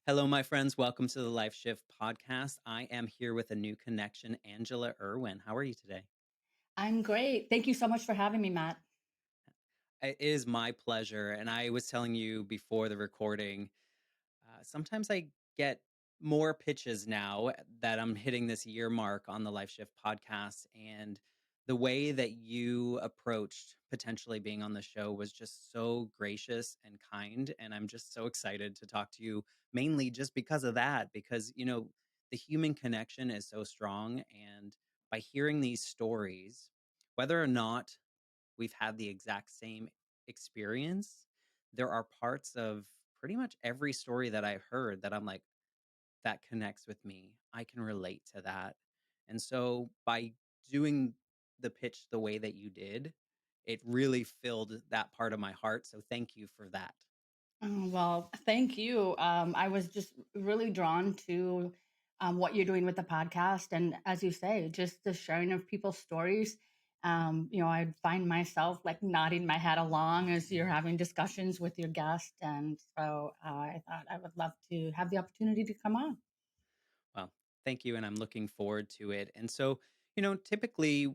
Hello, my friends. Welcome to the Life Shift podcast. I am here with a new connection, Angela Irwin. How are you today? I'm great. Thank you so much for having me, Matt. It is my pleasure. And I was telling you before the recording, sometimes I get more pitches now that I'm hitting this year mark on the Life Shift podcast. And the way that you approached potentially being on the show was just so gracious and kind. And I'm just so excited to talk to you mainly just because of that, because, the human connection is so strong. And by hearing these stories, whether or not we've had the exact same experience, there are parts of pretty much every story that I've heard that I'm like, that connects with me. I can relate to that. And so by doing the pitch the way that you did, it really filled that part of my heart. So thank you for that. Oh, well, thank you. I was just really drawn to what you're doing with the podcast. And as you say, just the sharing of people's stories. I'd find myself like nodding my head along as you're having discussions with your guest. And so I thought I would love to have the opportunity to come on. Well, thank you. And I'm looking forward to it. And so, typically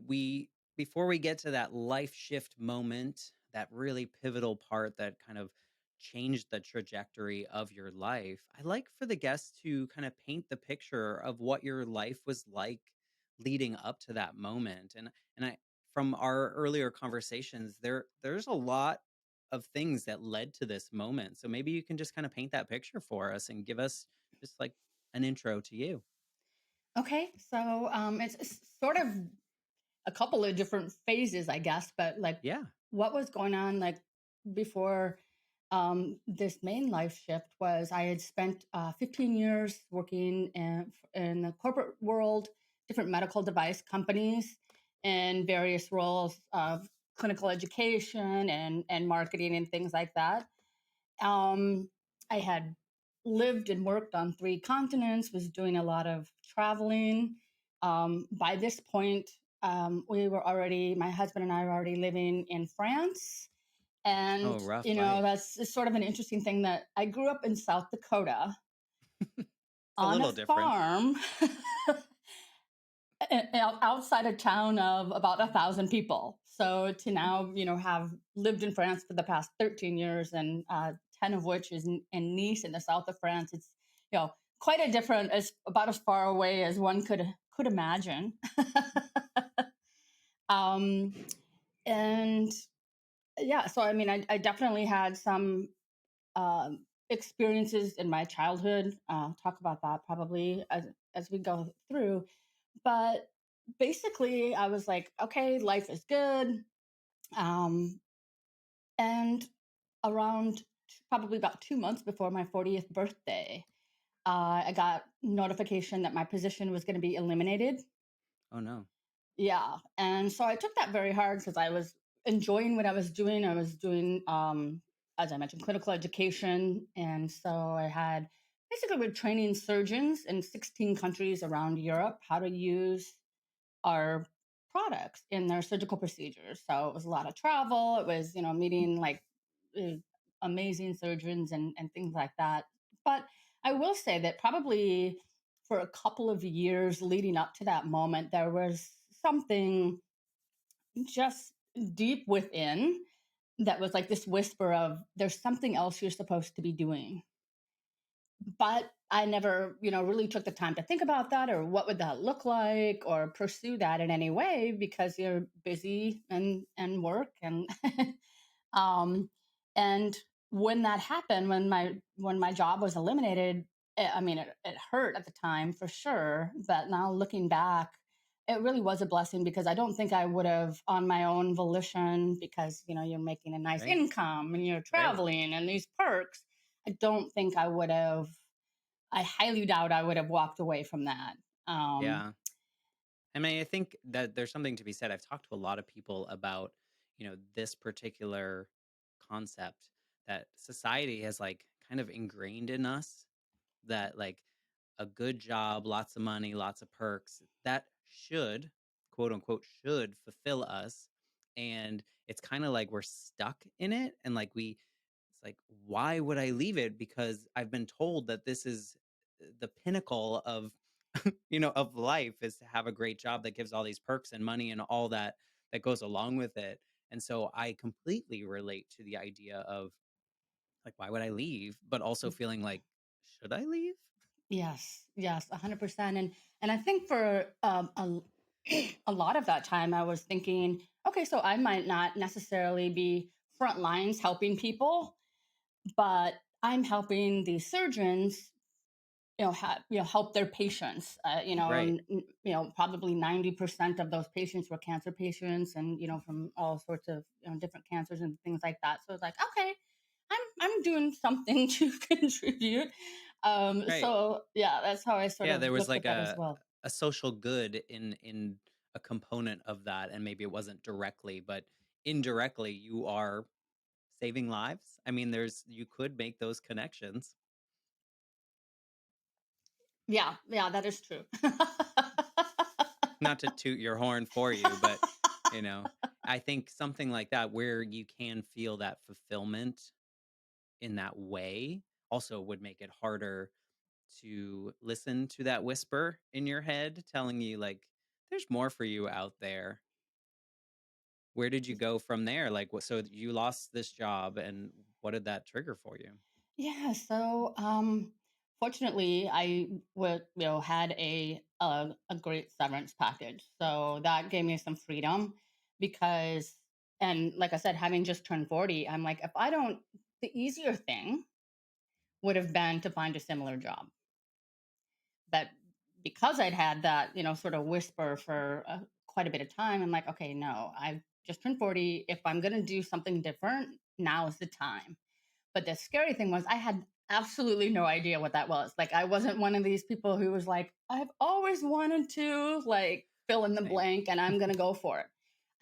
before we get to that life shift moment, that really pivotal part that kind of changed the trajectory of your life, I like for the guests to kind of paint the picture of what your life was like leading up to that moment. And from our earlier conversations, there's a lot of things that led to this moment. So maybe you can just kind of paint that picture for us and give us just like an intro to you. Okay, so it's sort of a couple of different phases, I guess, but like Yeah. what was going on like before this main life shift was I had spent 15 years working in the corporate world, different medical device companies, in various roles of clinical education and marketing and things like that. Um, I had lived and worked on three continents, was doing a lot of traveling. By this point, my husband and I were already living in France. Oh, And, rough life. that's sort of an interesting thing that I grew up in South Dakota It's a on a little different. farm outside a town of about 1,000 people. So to now, have lived in France for the past 13 years and 10 of which is in Nice in the south of France, it's, quite a different, as about as far away as one could imagine. um, and yeah, so I mean, I definitely had some experiences in my childhood. Talk about that probably as we go through. But basically, I was like, okay, life is good. Um, and around probably about 2 months before my 40th birthday, I got notification that my position was going to be eliminated. Oh, no. Yeah. And so I took that very hard because I was enjoying what I was doing. I was doing, as I mentioned, clinical education. And so I had basically we're training surgeons in 16 countries around Europe how to use our products in their surgical procedures. So it was a lot of travel. It was, meeting like uh, amazing surgeons and things like that. But I will say that probably for a couple of years leading up to that moment, there was something just deep within that was like this whisper of there's something else you're supposed to be doing. But I never, really took the time to think about that or what would that look like or pursue that in any way because you're busy and work and um and when that happened when my job was eliminated, I mean it hurt at the time for sure, but now looking back it really was a blessing because I don't think I would have on my own volition because you're making a nice Right. income and you're Right. traveling and these perks. I don't think I highly doubt I would have walked away from that. Um, Yeah. I mean, I think that there's something to be said. I've talked to a lot of people about, this particular concept that society has like kind of ingrained in us that like a good job, lots of money, lots of perks, that should, quote unquote, should fulfill us. And it's kind of like we're stuck in it. And like we it's like, why would I leave it? Because I've been told that this is the pinnacle of, of life, is to have a great job that gives all these perks and money and all that that goes along with it. And so I completely relate to the idea of like, why would I leave? But also feeling like, should I leave? Yes, yes, 100%. And I think for a lot of that time, I was thinking, okay, so I might not necessarily be front lines helping people, but I'm helping these surgeons, help their patients. Right. Probably 90% of those patients were cancer patients, and from all sorts of different cancers and things like that. So it's like, okay, I'm doing something to contribute. Right. So yeah, that's how I sort Yeah, of there was looked like at that as well. a social good in a component of that, and maybe it wasn't directly, but indirectly you are saving lives. I mean, there's you could make those connections. Yeah, yeah, that is true. Not to toot your horn for you, but you know, I think something like that where you can feel that fulfillment in that way also would make it harder to listen to that whisper in your head telling you like there's more for you out there. Where did you go from there? Like what, so you lost this job and what did that trigger for you? Yeah, so fortunately had a great severance package. So that gave me some freedom because, and like I said, having just turned 40, I'm like, if I don't, the easier thing would have been to find a similar job. But because I'd had that, sort of whisper for quite a bit of time, I'm like, okay, no, I've just turned 40. If I'm going to do something different, now is the time. But the scary thing was I had absolutely no idea what that was. Like I wasn't one of these people who was like, I've always wanted to like fill in the Same. blank and I'm gonna go for it.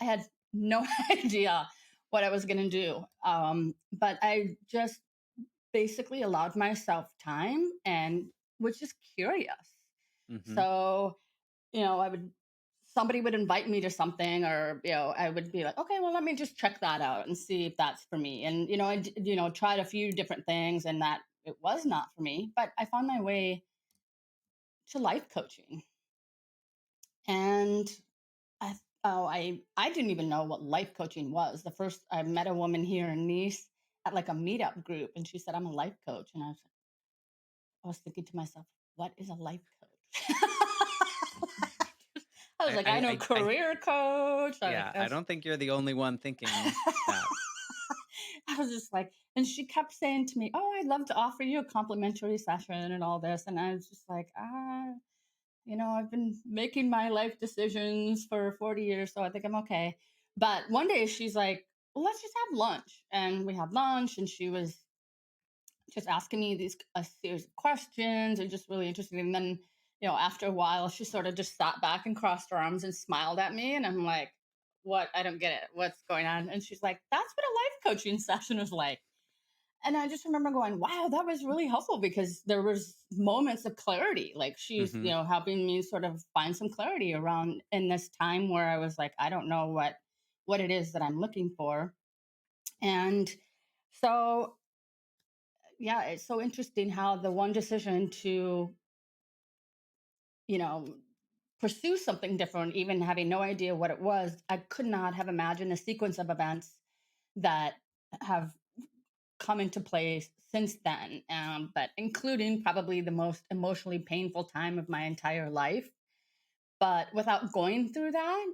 I had no idea what I was gonna do. But I just basically allowed myself time and was just curious. Mhm. So I would somebody would invite me to something, or I would be like, okay, well, let me just check that out and see if that's for me. And tried a few different things, and that it was not for me. But I found my way to life coaching, and I didn't even know what life coaching was. The first I met a woman here in Nice at like a meetup group, and she said, I'm a life coach, and I was thinking to myself, what is a life coach? I was I like, I I know I I career coach. yeah, I don't think you're the only one thinking that. I was just like, and she kept saying to me, "Oh, I'd love to offer you a complimentary session and all this." And I was just like, I've been making my life decisions for 40 years, so I think I'm okay. But one day she's like, well, let's just have lunch. And we had lunch, and she was just asking me these a series of questions and just really interested. And then, after a while, she sort of just sat back and crossed her arms and smiled at me. And I'm like, what? I don't get it. What's going on? And she's like, that's what a life coaching session is like. And I just remember going, wow, that was really helpful because there was moments of clarity. Like she's, Mhm. helping me sort of find some clarity around in this time where I was like, I don't know what it is that I'm looking for. And so yeah, it's so interesting how the one decision to, you know, pursue something different, even having no idea what it was, I could not have imagined a sequence of events that have come into place since then, but including probably the most emotionally painful time of my entire life. But without going through that,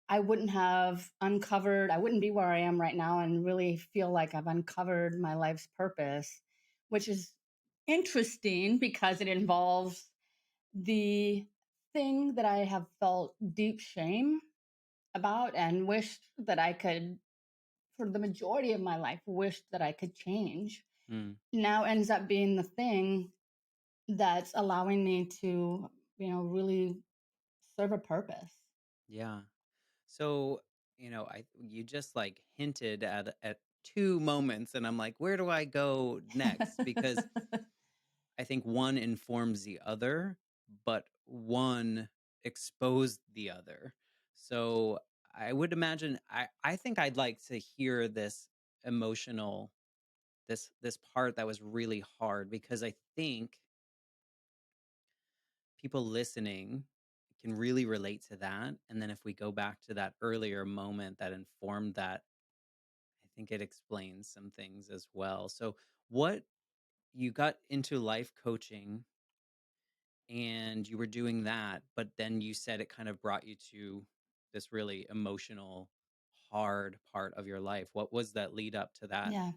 I wouldn't be where I am right now and really feel like I've uncovered my life's purpose, which is interesting because it involves the thing that I have felt deep shame about and wished that I could, for the majority of my life, wished that I could change, Mm. now ends up being the thing that's allowing me to, really serve a purpose. Yeah. So, I you just like hinted at two moments and I'm like, where do I go next? Because I think one informs the other, but one exposed the other. So, I would imagine I think I'd like to hear this emotional this part that was really hard because I think people listening can really relate to that. And then if we go back to that earlier moment that informed that, I think it explains some things as well. So, what you got into life coaching and you were doing that, but then you said it kind of brought you to this really emotional, hard part of your life. What was that lead up to that? Yeah.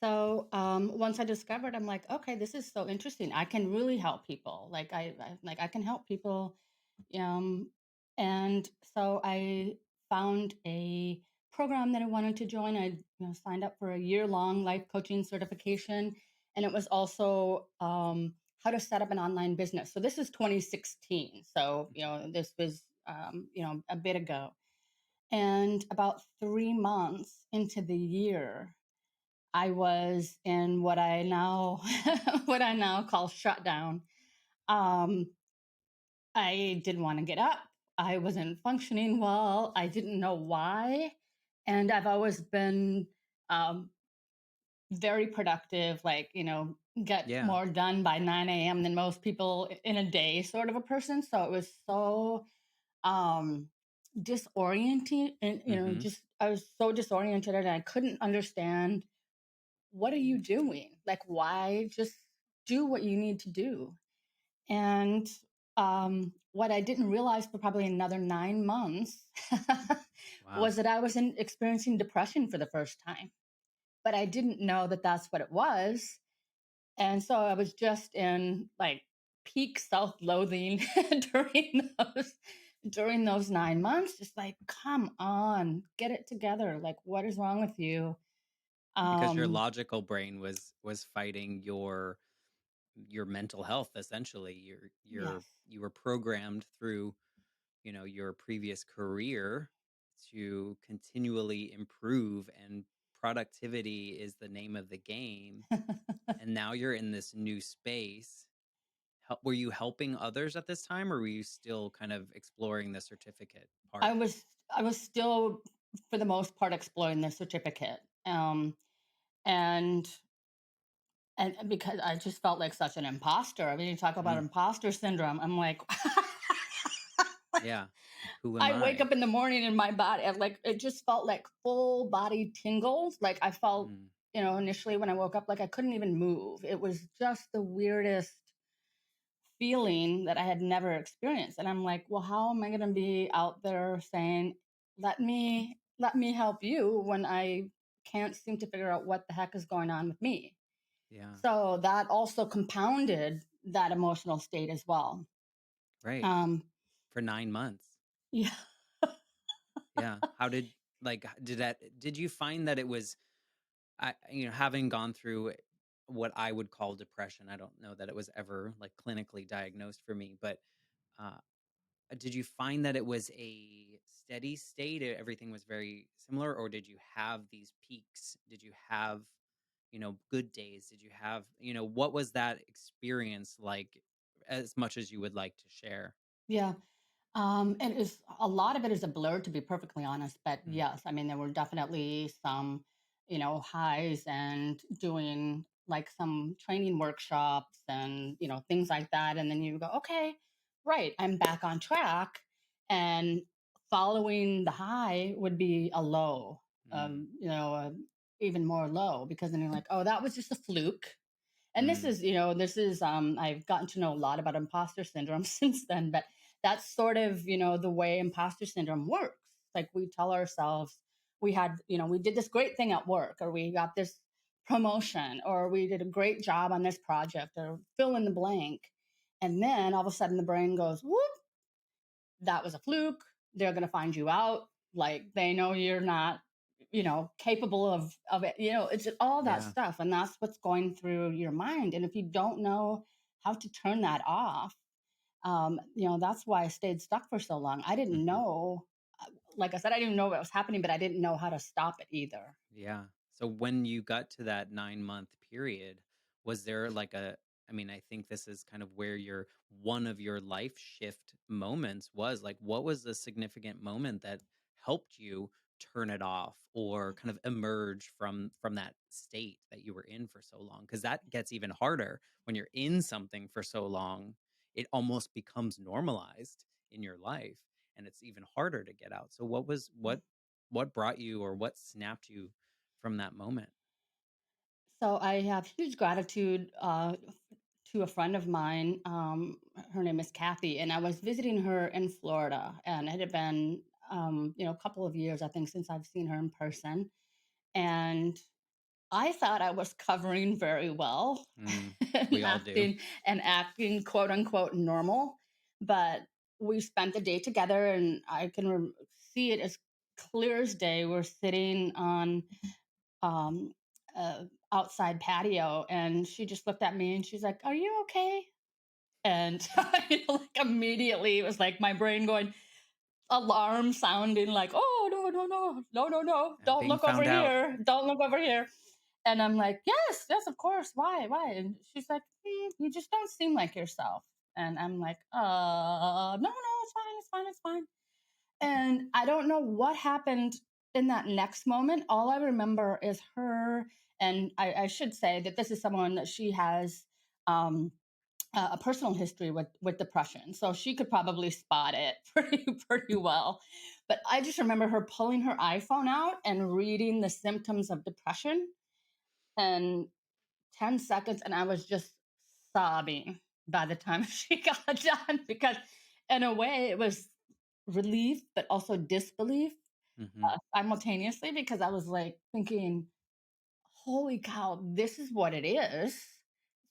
So once I discovered, I'm like, okay, this is so interesting. I can really help people. Like like I can help people. Um, and so I found a program that I wanted to join. I signed up for a year-long life coaching certification, and it was also how to set up an online business. So this is 2016. So Okay. this was a bit ago. And about 3 months into the year, I was in what I now what I now call shutdown. Um, I didn't want to get up. I wasn't functioning well. I didn't know why, and I've always been um, very productive. Like get Yeah. more done by 9 a.m. than most people in a day, sort of a person. So it was so um, disorienting, and Mhm. just I was so disoriented, and I couldn't understand what are you doing? Like, why just do what you need to do? And what I didn't realize for probably another 9 months Wow. was that I was experiencing depression for the first time. But I didn't know that that's what it was. And so I was just in like peak self-loathing those during those 9 months, just like, come on, get it together. Like, what is wrong with you? Because your Um, logical brain was fighting your mental health essentially. yes. You were programmed through, your previous career to continually improve, and productivity is the name of the game. And now you're in this new space. Were you helping others at this time, or were you still kind of exploring the certificate I part? was I was still, for the most part, exploring the certificate, and and because I just felt like such an imposter. I mean, you talk about Mm, imposter syndrome. I'm like, yeah. Like, who am I wake I? up in the morning and my body, like, it just felt like full body tingles. Like I felt, Mm, initially when I woke up, like I couldn't even move. It was just the weirdest feeling that I had never experienced. And I'm like, well, how am I going to be out there saying, let me help you when I can't seem to figure out what the heck is going on with me? yeah. So that also compounded that emotional state as well. Right. Um, For 9 months. yeah. Yeah. Did you find that it was, having gone through what I would call depression? I don't know that it was ever like clinically diagnosed for me, but uh, did you find that it was a steady state? Everything was very similar, or did you have these peaks? Did you have, good days? Did you have, what was that experience like, as much as you would like to share? Yeah. And it's a lot of it is a blur, to be perfectly honest. But Mm, yes, I mean, there were definitely some, highs, and doing like some training workshops and, things like that. And then you go, okay, right, I'm back on track. And following the high would be a low, mm, even more low, because then you're like, oh, that was just a fluke. And this mm, is, I've gotten to know a lot about imposter syndrome since then, but that's sort of, the way imposter syndrome works. Like we tell ourselves we did this great thing at work, or we got this promotion, or we did a great job on this project, or fill in the blank. And then all of a sudden the brain goes, whoop, that was a fluke. They're going to find you out. Like they know you're not, capable of it. It's all that yeah. stuff, and that's what's going through your mind. And if you don't know how to turn that off, that's why I stayed stuck for so long. I didn't Mhm. know. Like I said, I didn't know what was happening, but I didn't know how to stop it either. Yeah. So when you got to that 9-month period, was there like I mean, I think this is kind of where one of your life shift moments was. Like, what was the significant moment that helped you turn it off or kind of emerge from that state that you were in for so long, because that gets even harder when you're in something for so long. It almost becomes normalized in your life, and it's even harder to get out. So what brought you, or what snapped you from that moment? So I have huge gratitude to a friend of mine. Her name is Kathy, and I was visiting her in Florida, and it had been a couple of years, I think, since I've seen her in person. And I thought I was covering very well Mm, and we all do. acting quote unquote normal, but we spent the day together, and I can see it as clear as day. We're sitting on um, outside patio, and she just looked at me and she's like, "Are you okay?" And like immediately, it was like my brain going alarm sounding like, "Oh no, no, no, no, no, no! Don't Being look over found out. here! Don't look over here!" And I'm like, "Yes, yes, of course. Why?" And she's like, "You just don't seem like yourself." And I'm like, no, no, it's fine, it's fine, it's fine." And I don't know what happened in that next moment. All I remember is her, and I should say that this is someone that she has um, a personal history with depression, so she could probably spot it pretty well. But I just remember her pulling her iPhone out and reading the symptoms of depression, and 10 seconds, and I was just sobbing by the time she got done, because in a way it was relief, but also disbelief Hmm. simultaneously, because I was like thinking, holy cow, this is what it is.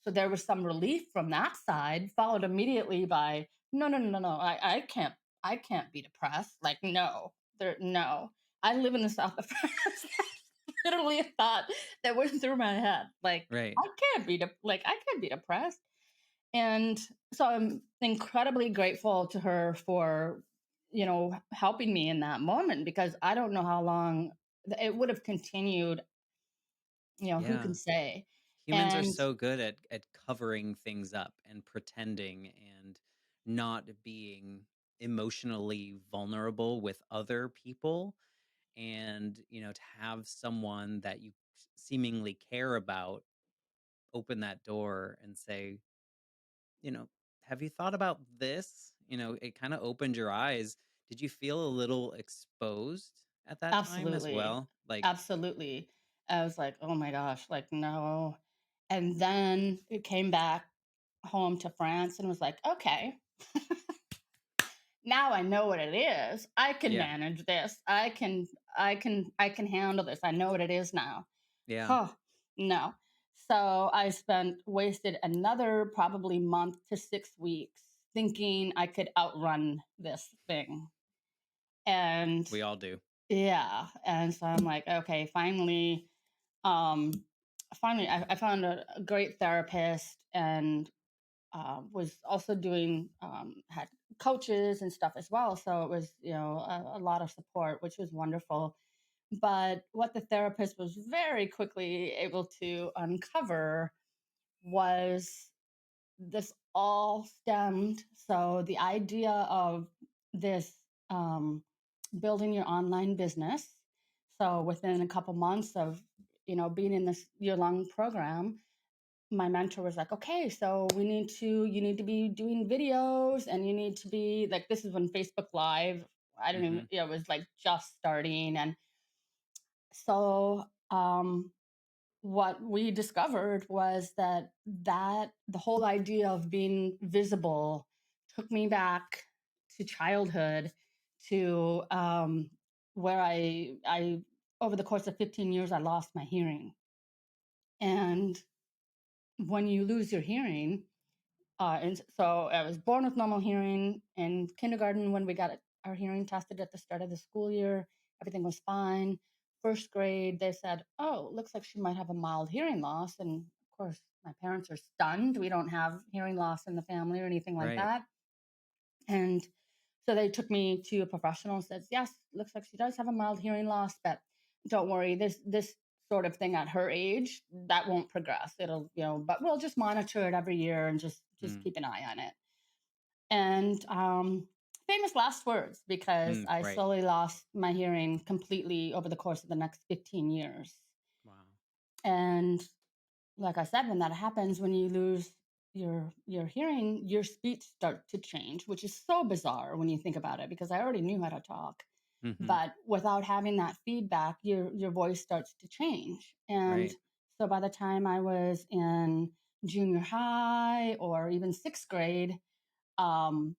So there was some relief from that side, followed immediately by no, no, no, no, no. I can't be depressed. Like, no, no. I live in the south of France. That's literally a thought that went through my head. Like, Right. I can't be depressed. And so I'm incredibly grateful to her for, helping me in that moment, because I don't know how long it would have continued, who can Yeah. say? Humans are And so good at covering things up and pretending and not being emotionally vulnerable with other people. And, to have someone that you seemingly care about open that door and say, you know, have you thought about this? It kind of opened your eyes. Did you feel a little exposed at that time as absolutely, well? Like, absolutely. I was like, oh my gosh, like, no. And then it came back home to France and was like, okay, now I know what it is. I can yeah, manage this. I can handle this. I know what it is now. yeah, Huh, no. So I wasted another probably month to 6 weeks thinking I could outrun this thing. And we all do. yeah, and so I'm like, okay, um, finally, I found a great therapist, and was also doing had coaches and stuff as well. So it was, a lot of support, which was wonderful. But what the therapist was very quickly able to uncover was this all stemmed. So the idea of this building your online business. So within a couple months of being in this year-long program, my mentor was like, okay, so you need to be doing videos, and you need to be like, this is when Facebook Live, I don't even, Hmm. it was like just starting. And so what we discovered was that the whole idea of being visible took me back to childhood, to where I over the course of 15 years I lost my hearing. And when you lose your hearing, and so I was born with normal hearing. In kindergarten, when we got our hearing tested at the start of the school year, everything was fine. First grade, they said, "Oh, looks like she might have a mild hearing loss." And of course, my parents are stunned. We don't have hearing loss in the family or anything like Right. that. And so they took me to a professional and said, "Yes, looks like she does have a mild hearing loss, but don't worry, this sort of thing at her age, that won't progress. It'll, but we'll just monitor it every year and just Mm. keep an eye on it." And famous last words because Mm, I right. slowly lost my hearing completely over the course of the next 15 years. Wow. And like I said, when that happens, when you lose your hearing, your speech starts to change, which is so bizarre when you think about it, because I already knew how to talk. Mhm. But without having that feedback, your voice starts to change. And Right. so by the time I was in junior high or even sixth grade, um,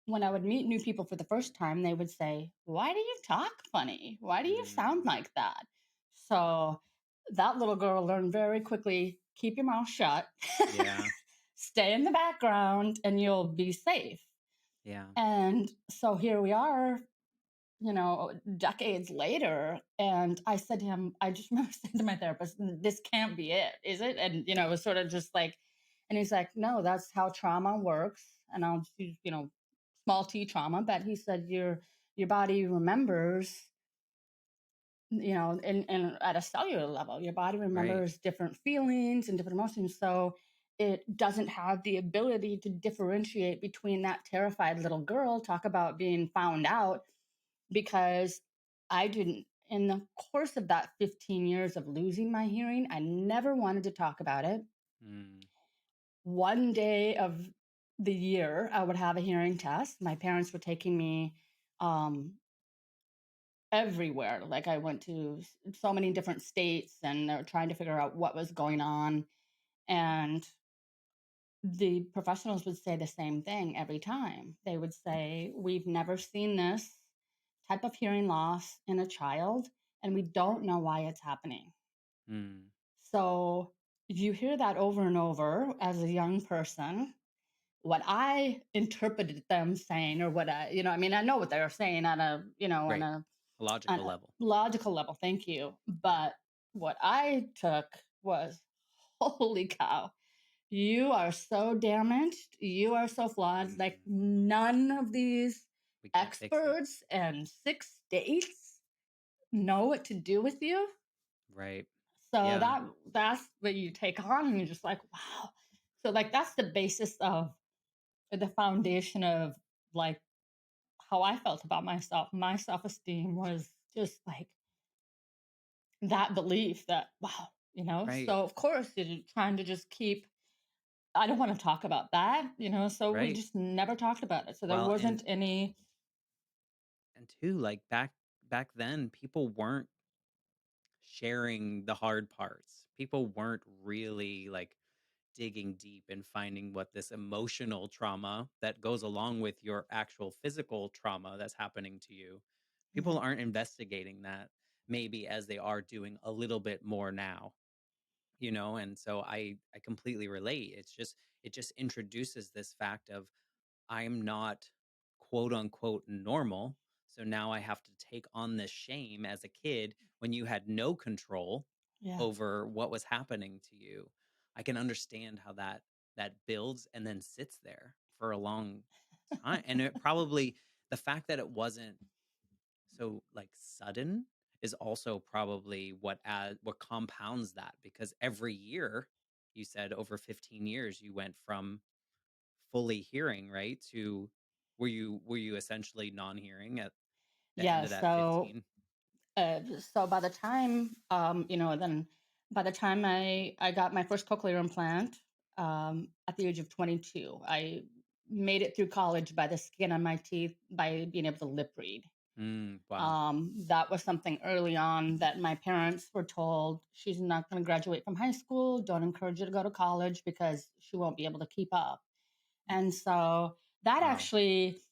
when I would meet new people for the first time, they would say, "Why do you talk funny? Why do you sound Mm. like that?" So that little girl learned very quickly, keep your mouth shut, Yeah. stay in the background, and you'll be safe. Yeah. And so here we are, decades later. And I said to him, I just remember saying to my therapist, "This can't be it, is it?" And, it was sort of just like, and he's like, "No, that's how trauma works." And I'll just use, small t trauma. But he said, your body remembers, and at a cellular level, your body Right. remembers different feelings and different emotions. So it doesn't have the ability to differentiate between that terrified little girl, talk about being found out, because I didn't. In the course of that 15 years of losing my hearing, I never wanted to talk about it. Mm. One day of the year, I would have a hearing test. My parents were taking me um, everywhere. Like I went to so many different states, and they were trying to figure out what was going on. And the professionals would say the same thing every time. They would say, "We've never seen this type of hearing loss in a child, and we don't know why it's happening." Mm. So you hear that over and over as a young person. What I interpreted them saying, or what I mean, I know what they were saying on a, Right. A on logical a level. logical level. Thank you. Yeah. But what I took was, holy cow, you are so damaged. You are so flawed. Like Mm. none of these We can't fix it. experts and 6 states know what to do with you. Right. So Yeah. that's what you take on, and you're just like, wow. So like that's the basis of the foundation of like how I felt about myself. My self-esteem was just like that belief that, wow, Right. so of course you're trying to just keep, I don't want to talk about that, so we Right. just never talked about it. So there Well, wasn't any. and two, like back then, people weren't sharing the hard parts. People weren't really like digging deep and finding what this emotional trauma that goes along with your actual physical trauma that's happening to you. People Mhm. aren't investigating that maybe as they are doing a little bit more now, and so I completely relate. It just introduces this fact of I'm not quote unquote normal. So now I have to take on this shame as a kid when you had no control Yeah. over what was happening to you. I can understand how that builds and then sits there for a long time. And it probably the fact that it wasn't so like sudden is also probably what compounds that because every year you said over 15 years you went from fully hearing, right? To were you essentially non-hearing at the Yeah. end of that So 15? so by the time, then by the time I got my first cochlear implant, at the age of 22, I made it through college by the skin on my teeth, by being able to lip read. Wow. That was something early on that my parents were told, she's not going to graduate from high school. Don't encourage her to go to college because she won't be able to keep up. And so that Wow. actually,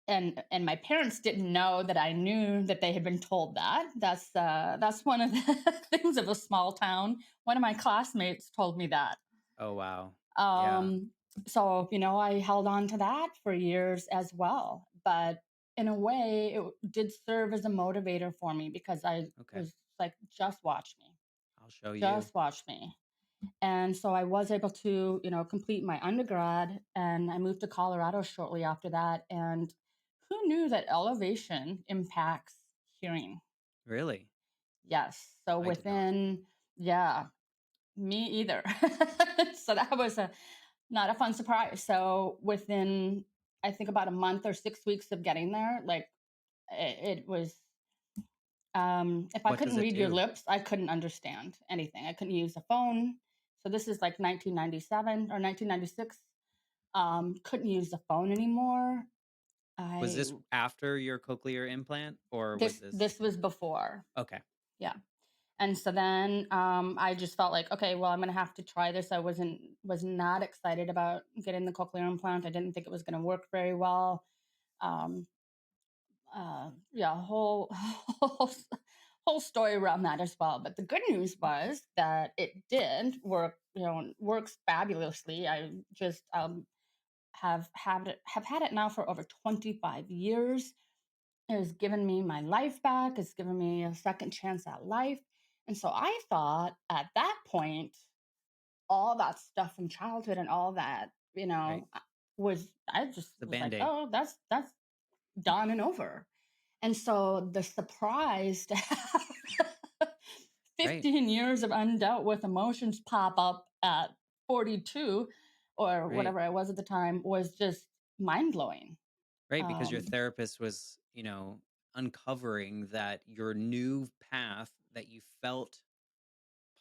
and my parents didn't know that I knew that they had been told that. That's one of the things of a small town. One of my classmates told me that. Oh, wow. Yeah. Um, so, I held on to that for years as well. But in a way, it did serve as a motivator for me because I Okay. was like, just watch me, I'll show you. just watch me. And so I was able to, complete my undergrad, and I moved to Colorado shortly after that. And who knew that elevation impacts hearing? Really? Yes. So I did not. yeah, me either. So that was not a fun surprise. So within I think about a month or 6 weeks of getting there. Like it was if I What does couldn't it read your do? lips, I couldn't understand anything. I couldn't use a phone. So this is like 1997 or 1996. Couldn't use the phone anymore. Was I this after your cochlear implant, or was this this was before. okay, Yeah. And so then I just felt like, okay, well, I'm gonna have to try this. I was not excited about getting the cochlear implant. I didn't think it was gonna work very well. Um, yeah, whole story around that as well. But the good news was that it did work. And works fabulously. I just have had it now for over 25 years. It has given me my life back. It's given me a second chance at life. And so I thought at that point, all that stuff from childhood and all that, right? was I just The was like, Band-Aid, oh, that's done and over. And so the surprise to have right? 15 years of undealt with emotions pop up at 42 or Right. whatever I was at the time was just mind blowing. Right, because your Um, therapist was, uncovering that your new path that you felt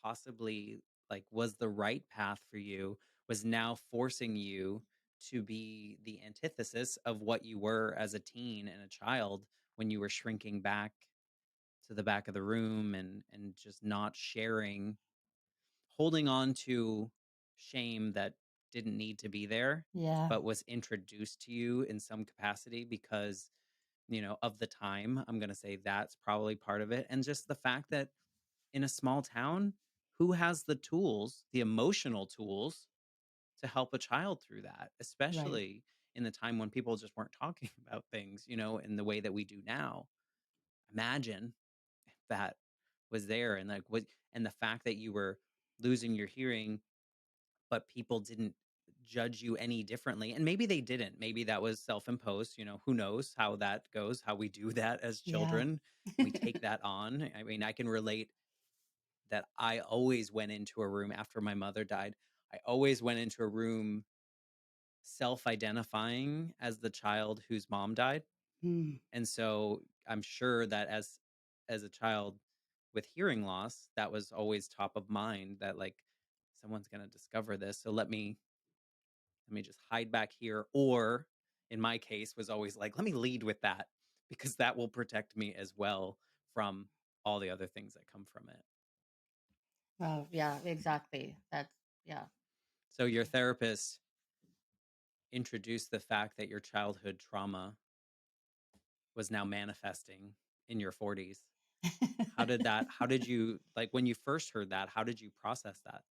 possibly like was the right path for you was now forcing you to be the antithesis of what you were as a teen and a child when you were shrinking back to the back of the room and just not sharing, holding on to shame that didn't need to be there yeah, but was introduced to you in some capacity because of the time. I'm going to say that's probably part of it. And just the fact that in a small town, who has the tools, the emotional tools to help a child through that, right. especially in the time when people just weren't talking about things, in the way that we do now. Imagine if that was there and like what and the fact that you were losing your hearing but people didn't judge you any differently. And maybe they didn't. Maybe that was self-imposed, who knows how that goes, how we do that as Yeah. children. We take that on. I mean, I can relate that I always went into a room after my mother died. I always went into a room self-identifying as the child whose mom died. Mm, And so I'm sure that as a child with hearing loss, that was always top of mind that like someone's going to discover this. So let me just hide back here. Or in my case, was always like, let me lead with that because that will protect me as well from all the other things that come from it. well, yeah, exactly. That's yeah. So your therapist introduced the fact that your childhood trauma was now manifesting in your 40s. How did you, like, when you first heard that, how did you process that?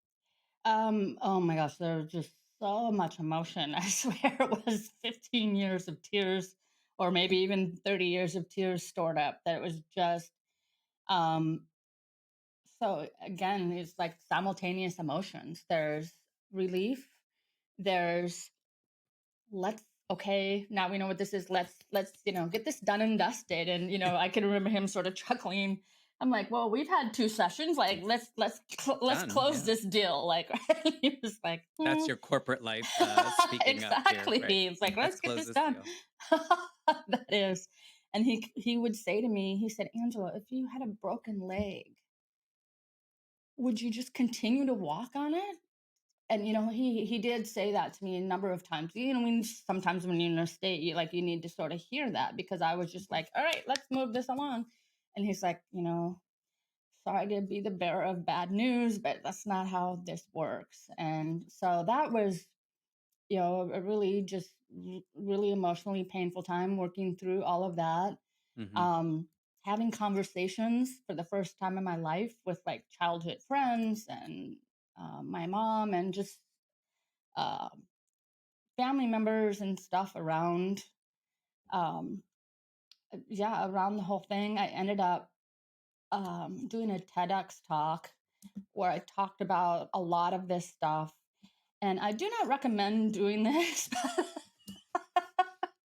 Oh my gosh, there was just so much emotion. I swear it was 15 years of tears, or maybe even 30 years of tears stored up. That it was just um so again, it's like simultaneous emotions. There's relief, there's let's okay, now we know what this is. Let's get this done and dusted. And I can remember him sort of chuckling. I'm like, well, we've had two sessions. Like, let's Done. close Yeah. this deal. Like, he was like, That's your corporate life speaking up here, exactly. right? It's like, Let's let's get close this this done. deal. That is. And he would say to me, he said, Angela, if you had a broken leg, would you just continue to walk on it? And he did say that to me a number of times. When sometimes when you're in a state, you need to sort of hear that, because I was just like, all right, let's move this along. And he's like, sorry to be the bearer of bad news, but that's not how this works. And so that was, a really just really emotionally painful time working through all of that. Hmm. Um, Having conversations for the first time in my life with like childhood friends and my mom, and just uh, family members and stuff around. Um, yeah, around the whole thing. I ended up doing a Tedx talk where I talked about a lot of this stuff. And I do not recommend doing this.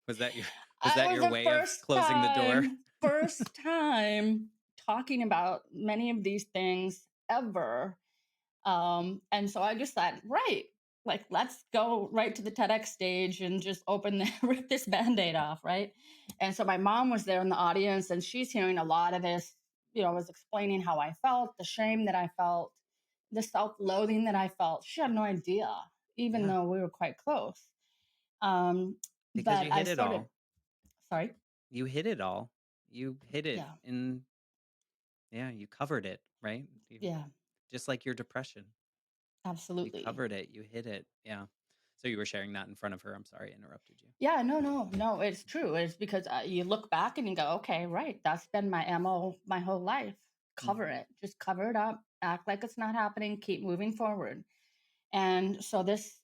Was that your was I that was your the way of closing the door? first time talking about many of these things ever. And so I just thought, right. like, let's go right to the TEDx stage and just rip this band-aid off, right? And so my mom was there in the audience and she's hearing a lot of this, was explaining how I felt, the shame that I felt, the self-loathing that I felt. She had no idea, even Yeah, though we were quite close. Um, because but you I hit it sort of, all. sorry, You hit it all. You hit it yeah, in yeah, you covered it, right? yeah, Just like your depression. You absolutely. covered it, you hit it. Yeah. So you were sharing that in front of her. I'm sorry I interrupted you. Yeah, no, no, no. It's true. It's because you look back and you go, okay, right. That's been my MO my whole life. Cover Mhm. it. Just cover it up. Act like it's not happening. Keep moving forward. And so this,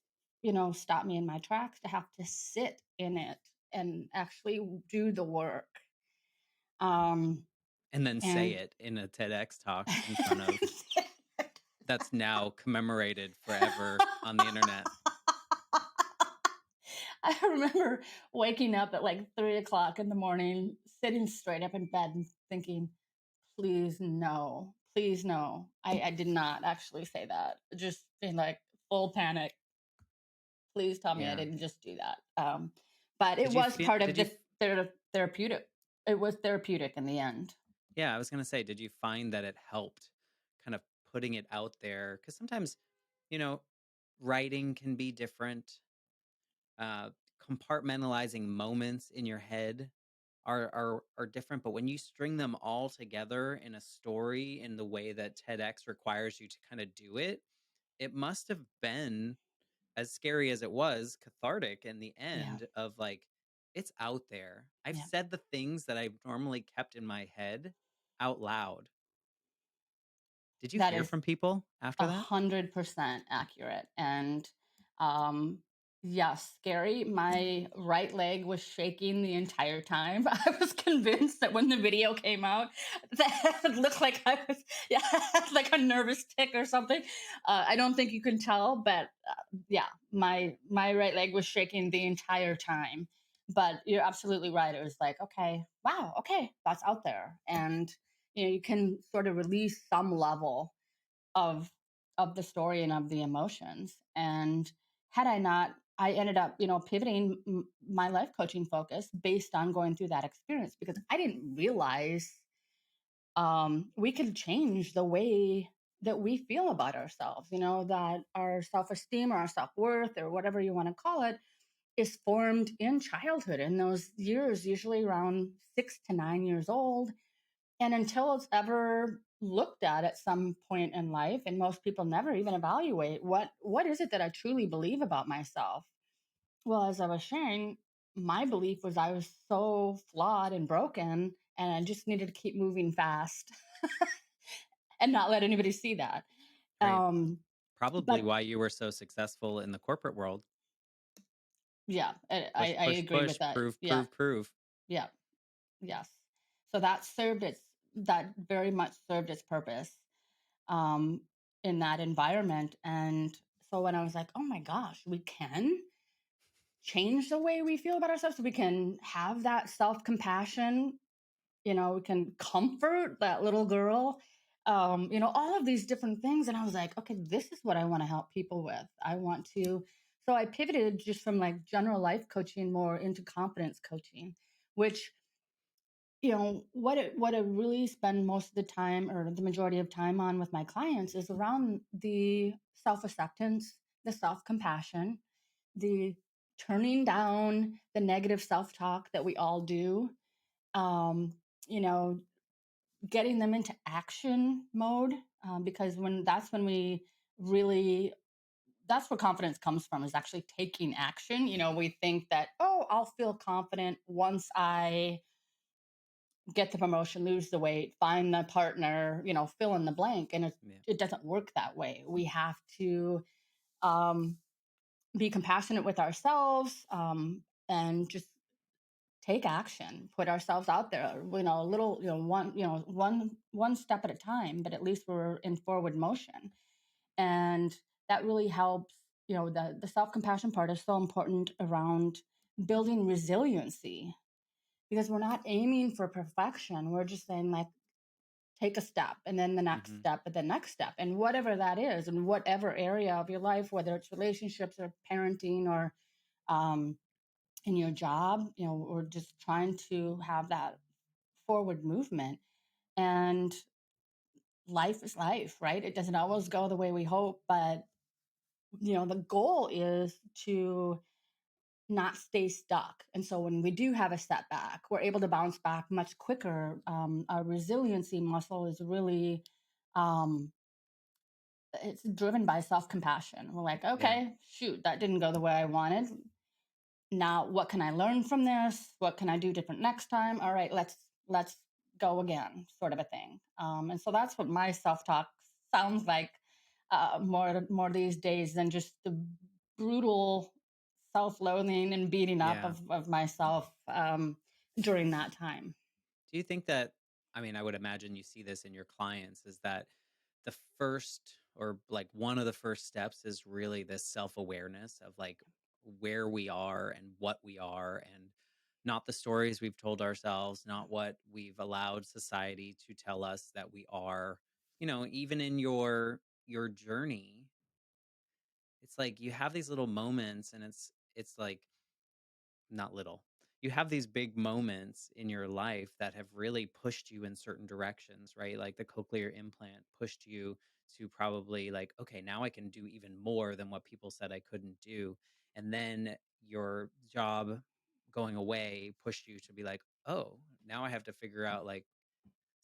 stopped me in my tracks to have to sit in it and actually do the work. Um, And then say and it in a TEDx talk in front of that's now commemorated forever on the internet. I remember waking up at like 3 o'clock in the morning, sitting straight up in bed and thinking, please no, please no. I did not actually say that. Just in like full panic. Please tell me I Yeah. didn't just do that. But it was part of Did you the therapeutic. It was therapeutic in the end. yeah, I was gonna say, did you find that it helped kind of putting it out there? Because sometimes, you know, writing can be different. Uh, Compartmentalizing moments in your head are different, but when you string them all together in a story in the way that TEDx requires you to kind of do it, it must have been as scary as it was cathartic in the Yeah, end of like it's out there. I've yeah. said the things that I've normally kept in my head out loud. Did you That hear is from people after that? 100% accurate. And um, yes, scary. My right leg was shaking the entire time. I was convinced that when the video came out, that it looked like I was, yeah, like a nervous tick or something. I don't think you can tell, but yeah, my right leg was shaking the entire time. But you're absolutely right. It was like, okay, wow, okay, that's out there, and you can sort of release some level of the story and of the emotions. And had I not, I ended up, pivoting my life coaching focus based on going through that experience because I didn't realize we could change the way that we feel about ourselves. That our self esteem or our self worth or whatever you want to call it is formed in childhood in those years, usually around 6 to 9 years old, and until it's ever looked at some point in life, and most people never even evaluate what is it that I truly believe about myself. Well, as I was sharing, my belief was I was so flawed and broken, and I just needed to keep moving fast and not let anybody see that. Right. Um, Probably but why you were so successful in the corporate world. yeah, Push, I push, agree with push, that. prove, Yeah, prove, prove. yeah, yes. So that very much served its purpose um, in that environment. And so when I was like, oh my gosh, we can change the way we feel about ourselves, we can have that self compassion, we can comfort that little girl, all of these different things. And I was like, okay, this is what I want to help people with. I want to. So I pivoted just from like general life coaching more into confidence coaching, which what I really spend most of the time or the majority of time on with my clients is around the self-acceptance, the self-compassion, the turning down the negative self-talk that we all do, um, you know getting them into action mode, because when we really, that's where confidence comes from, is actually taking action. We think that, oh, I'll feel confident once I get the promotion, lose the weight, find the partner, fill in the blank. And Yeah. it doesn't work that way. We have to um, be compassionate with ourselves, and just take action, put ourselves out there, a little, one step at a time, but at least we're in forward motion. And that really helps. The self-compassion part is so important around building resiliency because we're not aiming for perfection. We're just saying like, take a step and then the next Mhm. step and the next step, and whatever that is, in whatever area of your life, whether it's relationships or parenting or um, in your job, or just trying to have that forward movement. And life is life, right? It doesn't always go the way we hope, but the goal is to not stay stuck. And so when we do have a setback, we're able to bounce back much quicker. Our resiliency muscle is really, um, it's driven by self compassion. We're like, Yeah. okay, shoot, that didn't go the way I wanted. Now what can I learn from this? What can I do different next time? All right, let's go again, sort of a thing. And so that's what my self-talk sounds like, more these days than just the brutal self-loathing and beating up Yeah. of myself during that time. Do you think that, I mean, I would imagine you see this in your clients, is that the first, or like one of the first steps is really this self-awareness of like where we are and what we are, and not the stories we've told ourselves, not what we've allowed society to tell us that we are. Even in your journey, it's like you have these little moments, and it's like, not little. You have these big moments in your life that have really pushed you in certain directions, right? Like the cochlear implant pushed you to probably like, okay, now I can do even more than what people said I couldn't do. And then your job going away pushed you to be like, oh, now I have to figure out like,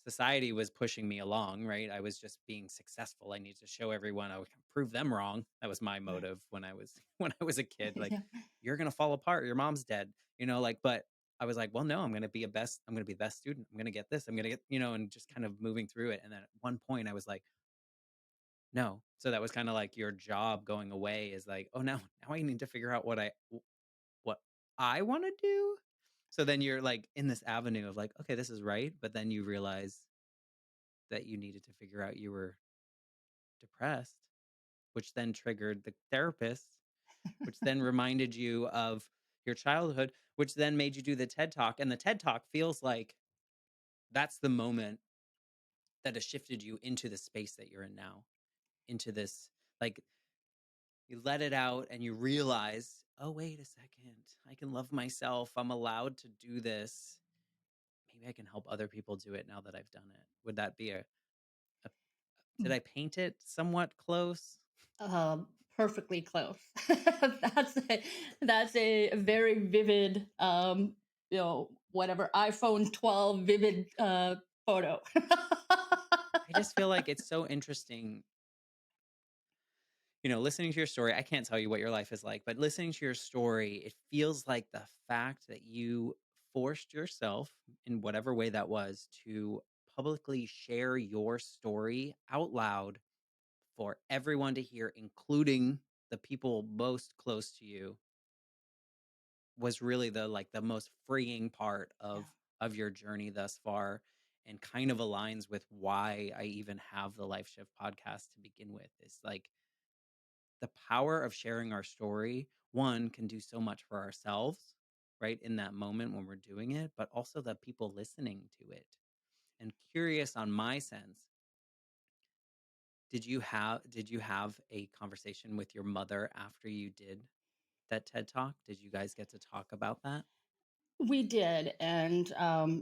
society was pushing me along, right? I was just being successful. I need to show everyone, I can prove them wrong. That was my Right. motive when I was when I was a kid. Like, Yeah. you're gonna fall apart. Your mom's dead. Like, but I was like, well, no, I'm gonna be the best student. I'm gonna get this. I'm gonna get, and just kind of moving through it. And then at one point I was like, no. So that was kind of like your job going away is like, oh, now I need to figure out what I want to do. So then you're like in this avenue of like, okay, this is right. But then you realize that you needed to figure out you were depressed, which then triggered the therapist, which then reminded you of your childhood, which then made you do the TED Talk. And the TED Talk feels like that's the moment that has shifted you into the space that you're in now, into this, like, you let it out and you realize, oh, wait a second, I can love myself. I'm allowed to do this. Maybe I can help other people do it now that I've done it. Would that be a did I paint it somewhat close? Perfectly close. That's a very vivid, whatever iPhone 12 vivid photo. I just feel like it's so interesting, listening to your story. I can't tell you what your life is like, but listening to your story, it feels like the fact that you forced yourself, in whatever way that was, to publicly share your story out loud for everyone to hear, including the people most close to you, was really the most freeing part Yeah. of your journey thus far, and kind of aligns with why I even have the Life Shift podcast to begin with. Is like the power of sharing our story, one, can do so much for ourselves, right, in that moment when we're doing it, but also the people listening to it. And curious on my sense, did you have a conversation with your mother after you did that TED Talk? Did you guys get to talk about that? We did. And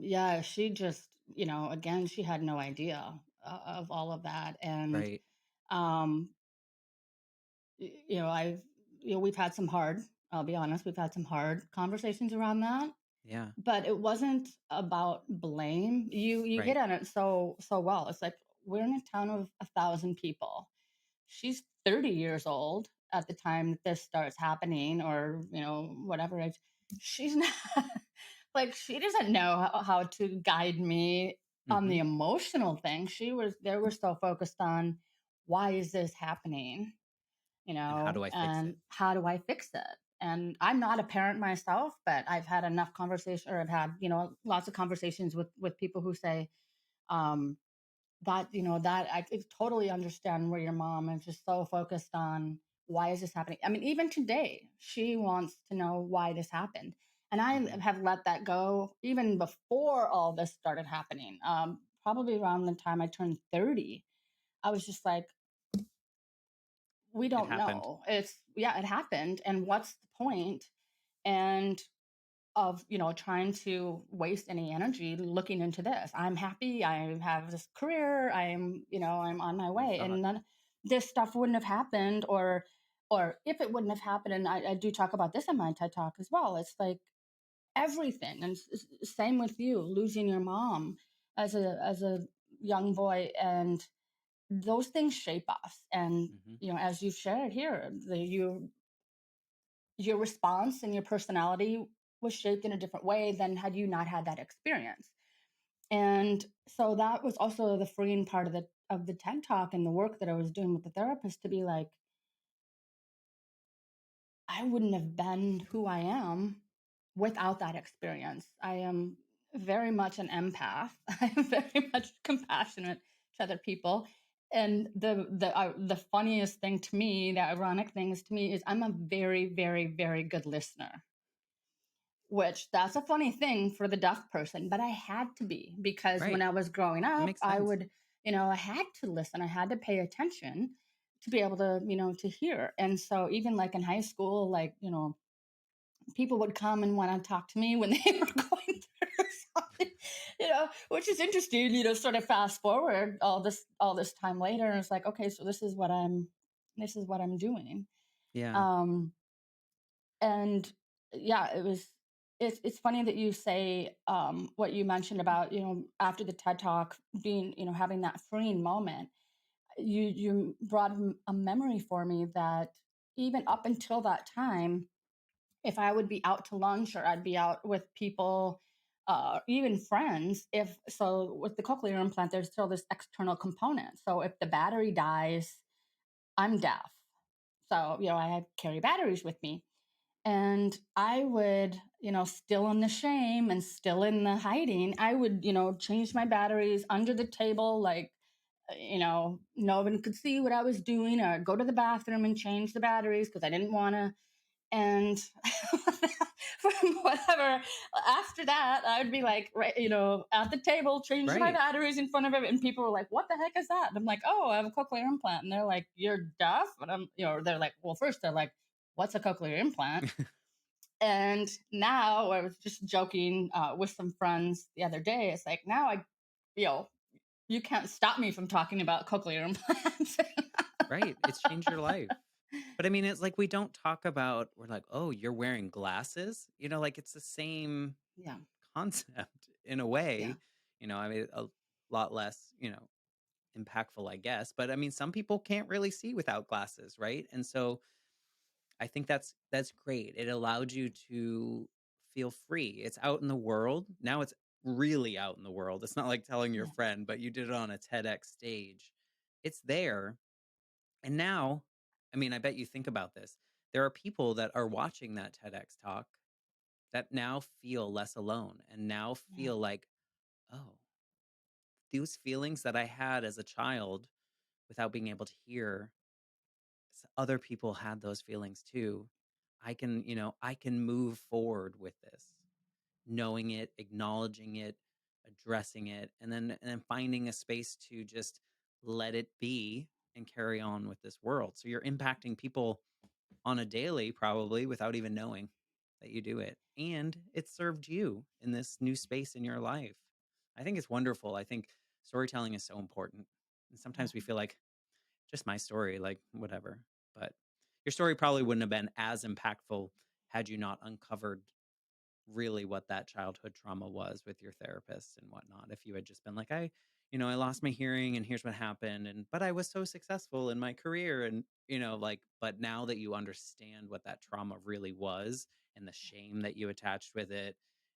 yeah, she just, again, she had no idea of all of that. And Right. um, I've, we've had some hard, I'll be honest, we've had some hard conversations around that. Yeah. But it wasn't about blame. You hit Right. on it so well. It's like we're in a town of 1,000 people. She's 30 years old at the time that this starts happening, or whatever age. She's not like, she doesn't know how to guide me on the Mhm. emotional thing. They were so focused on why is this happening, And how do I fix and it? how do I fix it? And I'm not a parent myself, but I've had enough conversation, or I've had, lots of conversations with people who say, um, that I could totally understand where your mom is just so focused on why is this happening. I mean, even today, she wants to know why this happened. And I Mhm. have let that go even before all this started happening. probably around the time I turned 30. I was just like, we It don't happened. know. Yeah, it happened. And what's the point? And of, trying to waste any energy looking into this. I'm happy. I have this career. I'm on my My way. thought. And then this stuff wouldn't have happened, or if it wouldn't have happened, and I do talk about this in my TED talk as well. It's like everything. And same with you, losing your mom as a young boy, and those things shape us. And Mhm. as you've shared here, your response and your personality was shaped in a different way than had you not had that experience. And so that was also the freeing part of the TED talk and the work that I was doing with the therapist, to be like, I wouldn't have been who I am without that experience. I am very much an empath. I'm very much compassionate to other people. And the funniest thing to me, the ironic things to me, is I'm a very, very, very good listener. Which, that's a funny thing for the deaf person, but I had to be, because when Right. I was growing It up, makes sense. I had to listen, I had to pay attention to be able to, to hear. And so even like in high school, like, people would come and want to talk to me when they were going through something, which is interesting, sort of fast forward all this time later, and it's like, okay, so this is what I'm doing. Yeah. Um and yeah, it's funny that you say, what you mentioned about, after the TED talk, being, having that freeing moment. You brought a memory for me that even up until that time, if I would be out to lunch or I'd be out with people, even friends, if so, with the cochlear implant, there's still this external component. So if the battery dies, I'm deaf. So, I carry batteries with me. And I would, still in the shame and still in the hiding, I would, change my batteries under the table, like, no one could see what I was doing, or go to the bathroom and change the batteries because I didn't want to. And from whatever, after that, I'd be like, right, at the table, changing my Right. batteries in front of it. And people were like, what the heck is that? And I'm like, oh, I have a cochlear implant. And they're like, you're deaf? And they're like, well, first they're like, what's a cochlear implant? And now, I was just joking with some friends the other day. It's like, now you know, you can't stop me from talking about cochlear implants. Right. It's changed your life. But I mean, it's like we don't talk about, we're like, "Oh, you're wearing glasses?" Like it's the same Yeah, concept in a yeah, way. I mean, a lot less, impactful, I guess. But I mean, some people can't really see without glasses, right? And so I think that's great. It allowed you to feel free. It's out in the world. Now it's really out in the world. It's not like telling your yeah, friend, but you did it on a TEDx stage. It's there. And now, I mean, I bet you think about this. There are people that are watching that TEDx talk that now feel less alone and now yeah, feel like, oh, those feelings that I had as a child without being able to hear, other people had those feelings too. I can move forward with this, knowing it, acknowledging it, addressing it, and then finding a space to just let it be and carry on with this world. So you're impacting people on a daily, probably without even knowing that you do it. And it served you in this new space in your life. I think it's wonderful. I think storytelling is so important. And yeah. sometimes we feel like just my story, like whatever. But your story probably wouldn't have been as impactful had you not uncovered really what that childhood trauma was with your therapist and whatnot. If you had just been like, I lost my hearing and here's what happened. But I was so successful in my career. And, but now that you understand what that trauma really was and the shame that you attached with it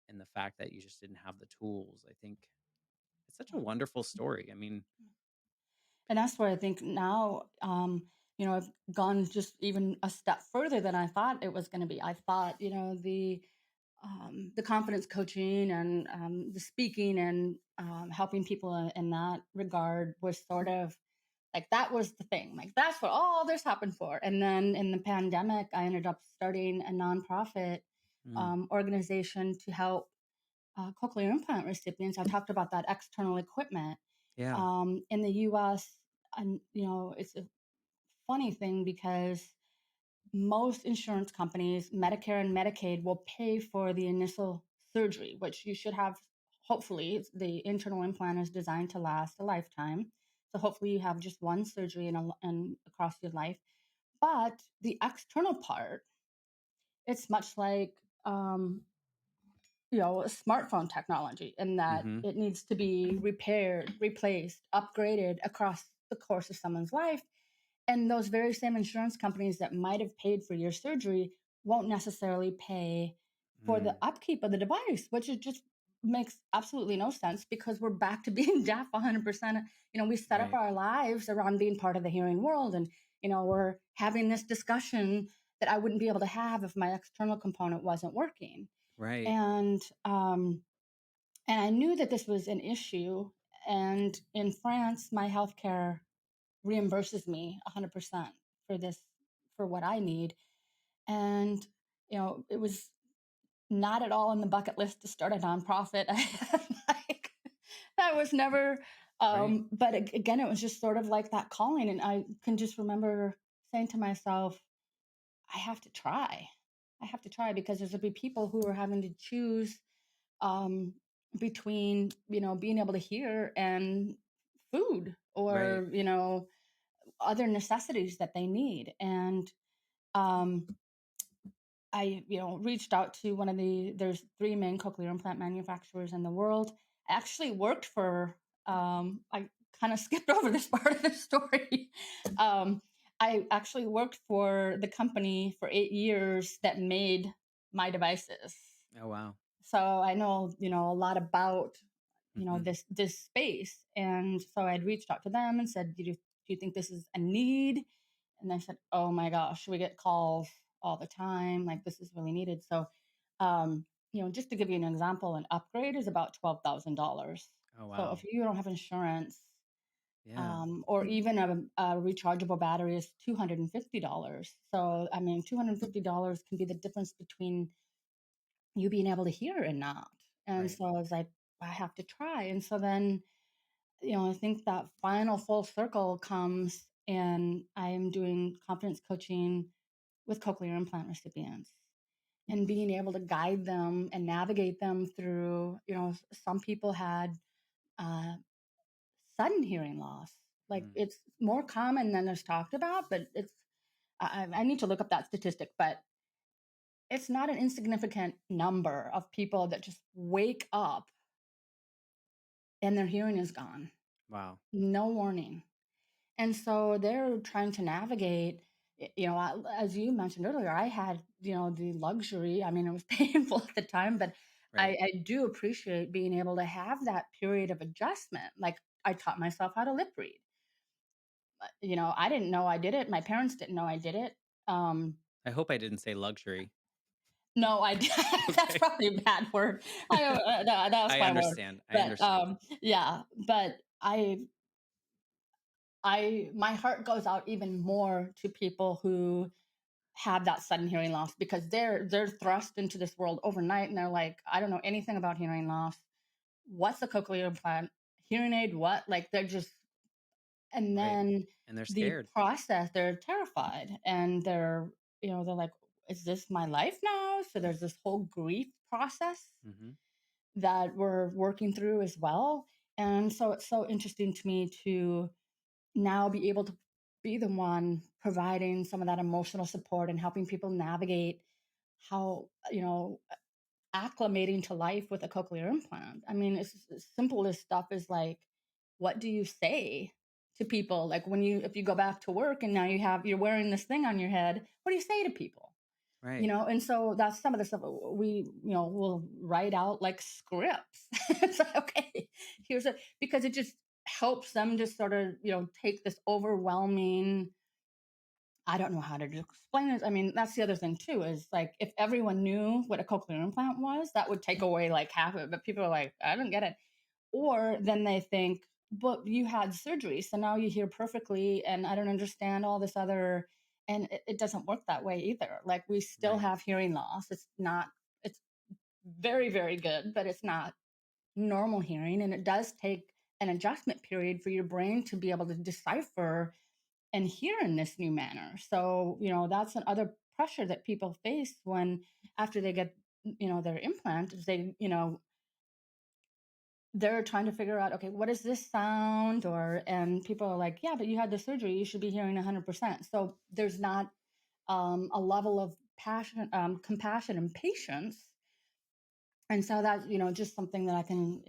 and the fact that you just didn't have the tools, I think it's such a Yeah. wonderful story. I mean, And that's where I think now, I've gone just even a step further than I thought it was going to be. I thought, the confidence coaching and the speaking and helping people in that regard was sort of like, that was the thing. Like, that's what all this happened for. And then in the pandemic, I ended up starting a nonprofit mm, organization to help. cochlear implant recipients, I talked about that external equipment. Yeah. In the US, and it's a funny thing because most insurance companies, Medicare and Medicaid, will pay for the initial surgery, which you should have. Hopefully, the internal implant is designed to last a lifetime. So hopefully, you have just one surgery and across your life. But the external part, it's much like smartphone technology in that Mhm. it needs to be repaired, replaced, upgraded across the course of someone's life. And those very same insurance companies that might have paid for your surgery won't necessarily pay for the Mm. upkeep of the device, which is just makes absolutely no sense because we're back to being deaf 100%. We set up Right. our lives around being part of the hearing world. And, we're having this discussion that I wouldn't be able to have if my external component wasn't working. Right. And, and I knew that this was an issue. And in France, my healthcare reimburses me 100% for this, for what I need. And, it was not at all on the bucket list to start a nonprofit. Like, that was never, Right. again, it was just sort of like that calling. And I can just remember saying to myself, I have to try. I have to try because there's going to be people who are having to choose um, between, being able to hear and food Right. or, other necessities that they need. And um, I, reached out to there's three main cochlear implant manufacturers in the world. I actually worked for, I kind of skipped over this part of the story. um, I actually worked for the company for 8 years that made my devices. Oh, wow. So I know, a lot about, Mhm. this space. And so I'd reached out to them and said, do you think this is a need? And they said, oh my gosh, we get calls all the time. Like, this is really needed. So, just to give you an example, an upgrade is about $12,000. Oh, So if wow. you don't have insurance, Yeah. or even a rechargeable battery is $250. So, I mean, $250 can be the difference between you being able to hear and not. And Right. so I was like, I have to try. And so then, I think that final full circle comes and I am doing confidence coaching with cochlear implant recipients and being able to guide them and navigate them through, some people had uh, sudden hearing loss. Like, Mm. it's more common than it's talked about, but I need to look up that statistic, but it's not an insignificant number of people that just wake up and their hearing is gone. Wow. No warning. And so they're trying to navigate, as you mentioned earlier, I had, the luxury. I mean, it was painful at the time, but Right. I do appreciate being able to have that period of adjustment. Like, I taught myself how to lip read. I didn't know I did it. My parents didn't know I did it. Um, I hope I didn't say luxury. no, that's Okay. probably a bad word. That was I my word. understand. I But understand. yeah, but my heart goes out even more to people who have that sudden hearing loss because they're thrust into this world overnight and they're like, I don't know anything about hearing loss. What's a cochlear implant? Hearing aid? What? Like, they're just, and Right. then And they're the scared. process, they're terrified and they're like, is this my life now? So there's this whole grief process Mhm. that we're working through as well. And so it's so interesting to me to now be able to be the one providing some of that emotional support and helping people navigate how, acclimating to life with a cochlear implant. I mean, it's as simple as stuff as like, what do you say to people? Like, if you go back to work and now you're wearing this thing on your head, what do you say to people? Right. And so that's some of the stuff we, will write out like scripts. It's like, okay, because it just helps them just sort of, take this overwhelming, I don't know how to explain it. I mean, that's the other thing too, is like, if everyone knew what a cochlear implant was, that would take away like half of it. But people are like, I don't get it. Or then they think, but you had surgery, so now you hear perfectly, and I don't understand all this other. And it doesn't work that way either. Like, we still Right. have hearing loss. It's not. It's very, very good, but it's not normal hearing. And it does take an adjustment period for your brain to be able to decipher and hear in this new manner. So, that's another pressure that people face when after they get, their implant is they're trying to figure out, okay, what is this sound? And people are like, yeah, but you had the surgery, you should be hearing 100%. So there's not a level of passion, compassion, and patience. And so that, just something that I can,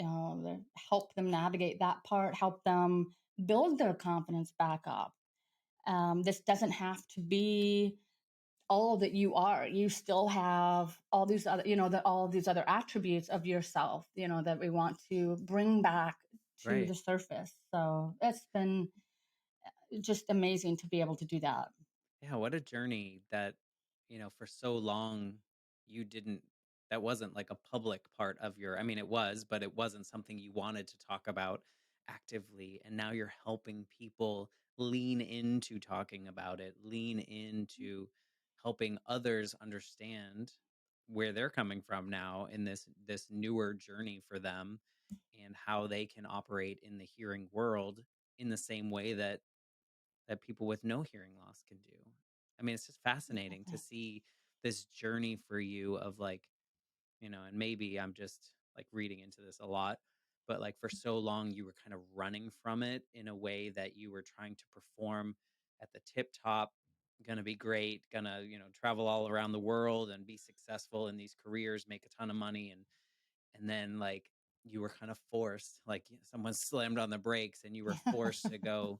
help them navigate that part, help them build their confidence back up. This doesn't have to be all that you are. You still have all these other, all these other attributes of yourself, that we want to bring back to the Right. surface. So it's been just amazing to be able to do that. Yeah, what a journey that, for so long you didn't that wasn't like a public part of your I mean it was, but it wasn't something you wanted to talk about actively. And now you're helping people lean into talking about it, lean into helping others understand where they're coming from now in this newer journey for them and how they can operate in the hearing world in the same way that people with no hearing loss can do. I mean, it's just fascinating to Yeah. see this journey for you of like, and maybe I'm just like reading into this a lot, but like for so long you were kind of running from it in a way that you were trying to perform at the tip top, gonna be great, gonna, travel all around the world and be successful in these careers, make a ton of money and then like you were kind of forced, like someone slammed on the brakes and you were forced to go,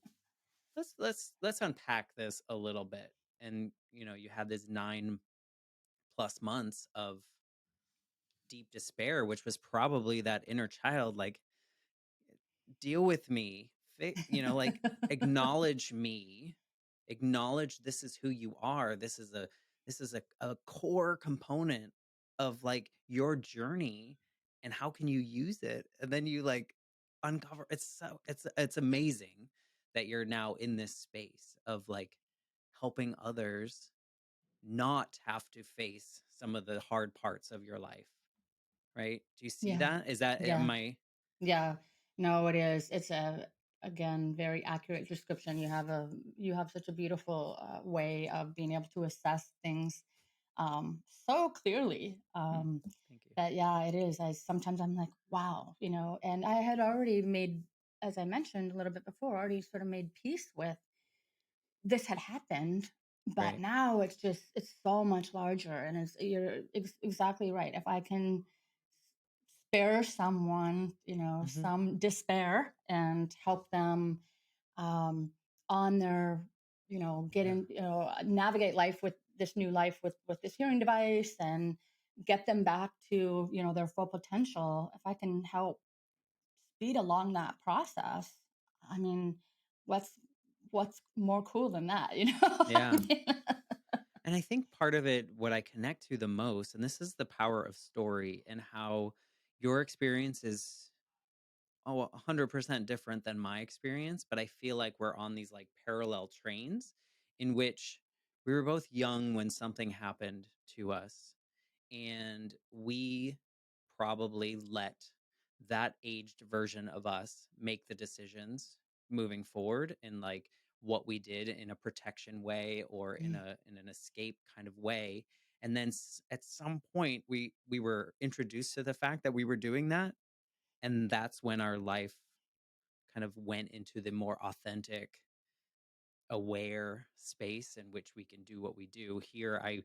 let's unpack this a little bit. And you had this 9+ months of deep despair, which was probably that inner child, like, deal with me, like, acknowledge me, acknowledge this is who you are. This is a core component of like your journey, and how can you use it? And then you like uncover. It's amazing that you're now in this space of like helping others not have to face some of the hard parts of your life, right? Do you see Yeah. that? Is that am Yeah. I Yeah. No, it is. It's a, again, very accurate description. You have such a beautiful way of being able to assess things so clearly. Hmm, thank you. That yeah, it is. I sometimes I'm like, wow, and I had already made, as I mentioned a little bit before, already sort of made peace with this had happened, but Right. now it's so much larger, and you're exactly right. If I can spare someone, Hmm. some despair and help them um, on their, get Yeah. in, navigate life with this new life with this hearing device and get them back to, their full potential. If I can help speed along that process, I mean, what's what's more cool than that, Yeah. And I think part of it, what I connect to the most, and this is the power of story and how your experience is 100% different than my experience, but I feel like we're on these like parallel trains in which we were both young when something happened to us, and we probably let that aged version of us make the decisions moving forward and like what we did in a protection way or in Mm, an escape kind of way. And then at some point we were introduced to the fact that we were doing that, and that's when our life kind of went into the more authentic, aware space in which we can do what we do. Here, I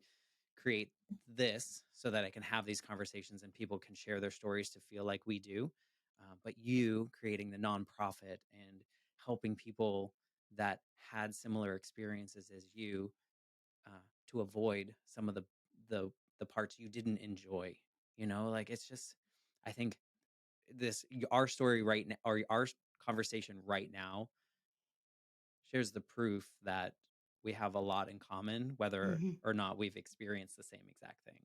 create this so that I can have these conversations and people can share their stories to feel like we do. But you creating the nonprofit and helping people that had similar experiences as you to avoid some of the the parts you didn't enjoy. Like it's just, I think our story right now, or our conversation right now, shares the proof that we have a lot in common, whether mhm, or not we've experienced the same exact thing.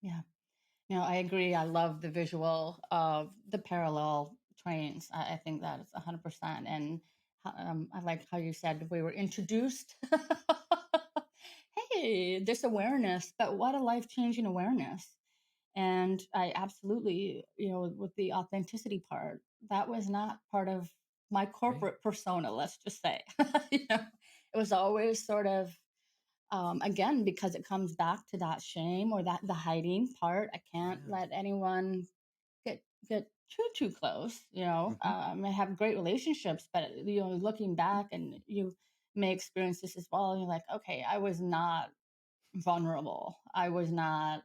yeah. No, I agree. I love the visual of the parallel trains. I think that is 100%. And I like how you said we were introduced. Hey, this awareness, but what a life changing awareness. And I absolutely, with the authenticity part, that was not part of my Right. corporate persona, let's just say. It was always sort of, again, because it comes back to that shame or that the hiding part. I can't Yeah. let anyone get too close. Hmm. I have great relationships, but looking back, and you may experience this as well. You're like, okay, I was not vulnerable. I was not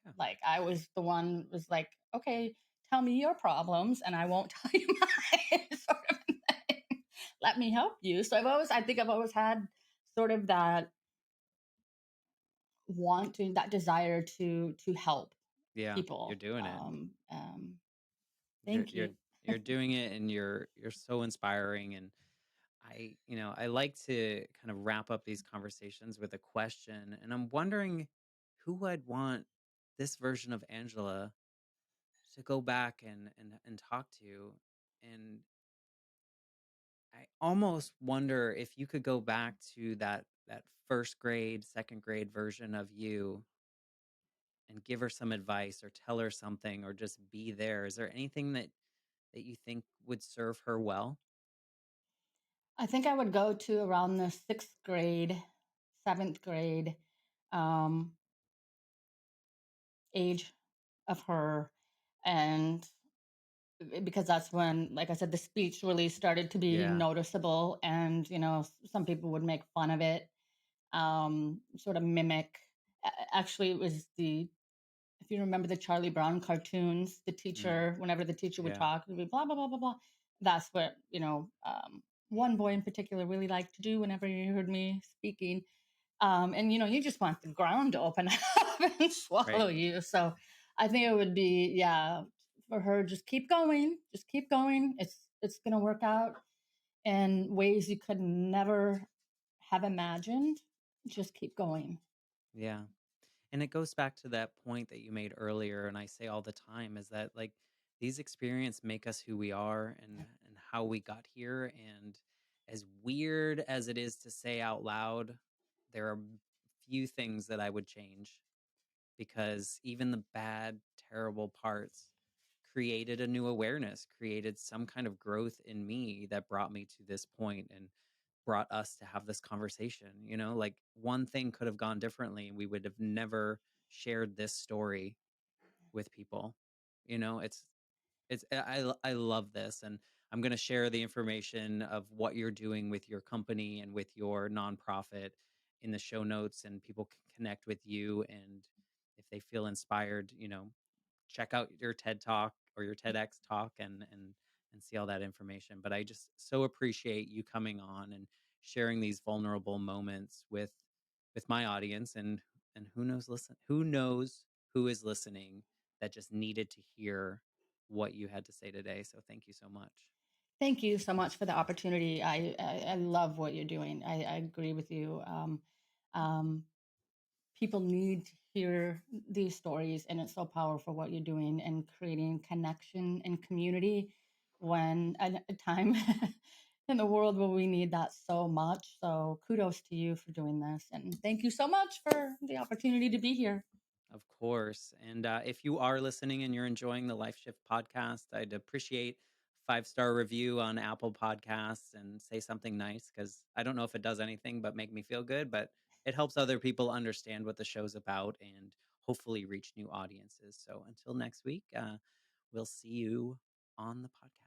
Yeah. like, I was the one was like, okay, tell me your problems, and I won't tell you mine, sort of thing. Let me help you. So I think I've always had sort of that that desire to help Yeah. You're people. doing it. Thank You're you. you're doing it, and you're so inspiring. And I like to kind of wrap up these conversations with a question, and I'm wondering who I'd want this version of Angela to go back and talk to. And I almost wonder if you could go back to that first grade, second grade version of you and give her some advice or tell her something or just be there. Is there anything that you think would serve her well? I think I would go to around the sixth grade, seventh grade um, age of her. And because that's when, like I said, the speech really started to be Yeah. noticeable. And, some people would make fun of it, sort of mimic. Actually, it was if you remember the Charlie Brown cartoons, the Mm, teacher, whenever the teacher would yeah. talk, it would be blah, blah, blah, blah, blah. That's what, one boy in particular really liked to do whenever he heard me speaking. And you just want the ground to open up and swallow Right. you. So I think it would be, yeah, for her, just keep going. It's gonna work out in ways you could never have imagined. Just keep going. Yeah. And it goes back to that point that you made earlier, and I say all the time, is that like these experiences make us who we are and how we got here. And as weird as it is to say out loud, there are few things that I would change, because even the bad, terrible parts created a new awareness, created some kind of growth in me that brought me to this point and brought us to have this conversation. Like one thing could have gone differently and we would have never shared this story with people. I love this, and I'm going to share the information of what you're doing with your company and with your nonprofit in the show notes, and people can connect with you. And if they feel inspired, check out your TED Talk or your TEDx talk and see all that information. But I just so appreciate you coming on and sharing these vulnerable moments with my audience. And who knows who is listening that just needed to hear what you had to say today. So thank you so much. Thank you so much for the opportunity. I love what you're doing. I agree with you. Um, People need to hear these stories, and it's so powerful what you're doing and creating connection and community when at a time in the world where we need that so much. So kudos to you for doing this, and thank you so much for the opportunity to be here. Of course. And if you are listening and you're enjoying the Life Shift podcast, I'd appreciate 5-star review on Apple Podcasts and say something nice, because I don't know if it does anything but make me feel good, but it helps other people understand what the show's about and hopefully reach new audiences. So until next week, we'll see you on the podcast.